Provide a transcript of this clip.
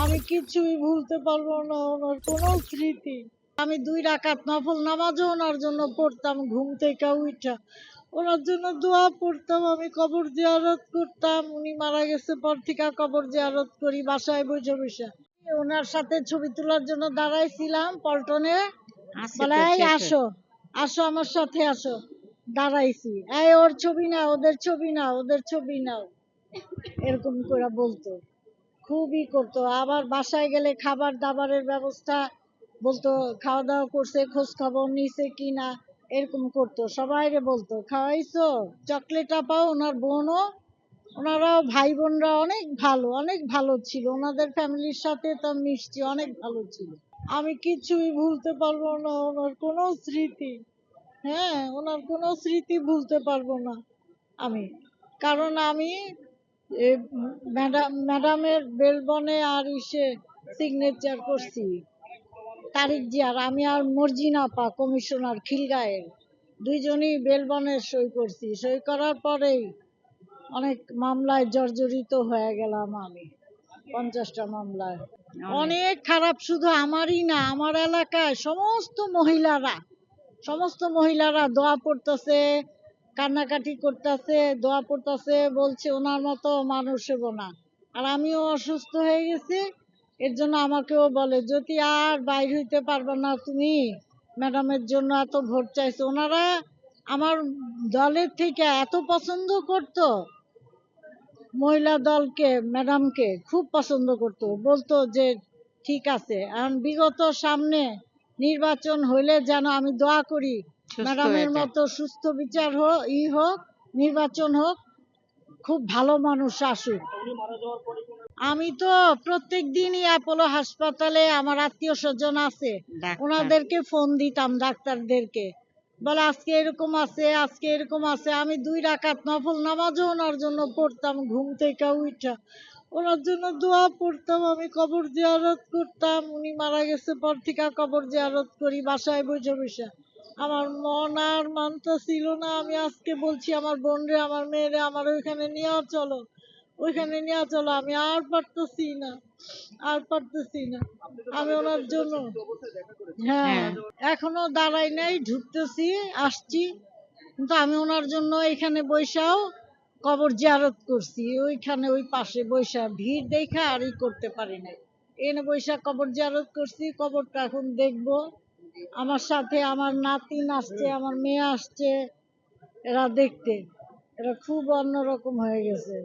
আমি কিছুই ভুলতে পারবো না ওনার কোনো স্মৃতি। আমি 2 রাকাত নফল নামাজও ওনার জন্য পড়তাম ঘুম থেকে উইঠা। ওনার জন্য দোয়া পড়তাম, আমি কবর জিয়ারত করতাম। উনি মারা গেছে পর থেকে কবর জিয়ারত করি বাসায় বইসা বইসা। ওনার সাথে ছবি তোলার জন্য দাঁড়াইছিলাম পল্টনে। বলে এই আসো, আসো আমার সাথে আসো। দাঁড়াইছি, এই ওর ছবি নাও, ওদের ছবি নাও, ওদের ছবি নাও, এরকম করে বলতো। খুবই করতো। আবার বাসায় গেলে খাবার দাবারের ব্যবস্থা বলতো, খাওয়া দাওয়া করছে, খোঁজ খবর নিছে কিনা, এরকম করতো। সবাইরে বলতো খাওয়াইছো, চকলেট পাও। ওনার বোনও, ওনারাও ভাই বোনরা অনেক ভালো, অনেক ভালো ছিল। ওনাদের ফ্যামিলির সাথে তো মিশছি, অনেক ভালো ছিল। আমি কিছুই ভুলতে পারবো না ওনার কোনো স্মৃতি। হ্যাঁ, ওনার কোনো স্মৃতি ভুলতে পারবো না আমি। কারণ আমি ম্যাডামের বেলবনে আর ইসে সিগনেচার করছি। তারিক জিয়ার, আমি আর মর্জিনা আপা কমিশনার খিলগাঁয়ের দুইজনই বেলবনের সই করছি। সই করার পরেই অনেক মামলায় জর্জরিত হয়ে গেলাম আমি, 50টা মামলায়। অনেক খারাপ, শুধু আমারই না, আমার এলাকায় সমস্ত মহিলারা দোয়া পড়তেছে, কান্নাকাটি করতেছে, দোয়া পড়তেছে, বলছে ওনার মতো মানুষ হবো না। আর আমিও অসুস্থ হয়ে গেছি, এর জন্য আমাকেও বলে যদি আর বাইর হইতে পারবে না তুমি, ম্যাডামের জন্য এত ভোট চাইছো। ওনারা আমার দলের থেকে এত পছন্দ করতো, মহিলা দলকে, ম্যাডামকে খুব পছন্দ করতো। বলতো যে ঠিক আছে, এখন বিগত সামনে নির্বাচন হইলে যেন আমি দোয়া করি ম্যাডামের মতো সুস্থ বিচার হোক, হোক, নির্বাচন হোক, খুব ভালো মানুষ আসুক। আমি তো প্রত্যেক দিনই অ্যাপোলো হাসপাতালে, আমার আত্মীয় স্বজন আছে, ওনাদেরকে ফোন দিতাম, ডাক্তারদেরকে। বলে আজকে এরকম আছে, আজকে এরকম আছে। আমি 2 রাকাত নফল নামাজও ওনার জন্য পড়তাম ঘুম থেকে উঠা। ওনার জন্য দোয়া পড়তাম, আমি কবর জিয়ারত করতাম। উনি মারা গেছে পর থেকে কবর জিয়ারত করি বাসায় বসে বসে। আমার মন আর মানতেছিল না। আমি আজকে বলছি আমার বোনরে, আমার মেয়েরে, আমার ওইখানে নিয়ে চলো, ওইখানে নিয়ে চলো। আমি আর পারতেছি না, আর পারতেছি না। আমি ওনার জন্য, হ্যাঁ, এখনো দাঁড়াই নাই, ঢুকতেছি, আসছি। কিন্তু আমি ওনার জন্য এখানে বৈশাও কবর জিয়ারত করছি। ওইখানে ওই পাশে বৈশা ভিড় দেখা আর করতে পারি নাই। এনে বৈশা কবর জিয়ারত করছি। কবরটা এখন দেখবো। আমার সাথে আমার নাতিন আসছে, আমার মেয়ে আসছে, এরা দেখতে। এরা খুব অন্যরকম হয়ে গেছে।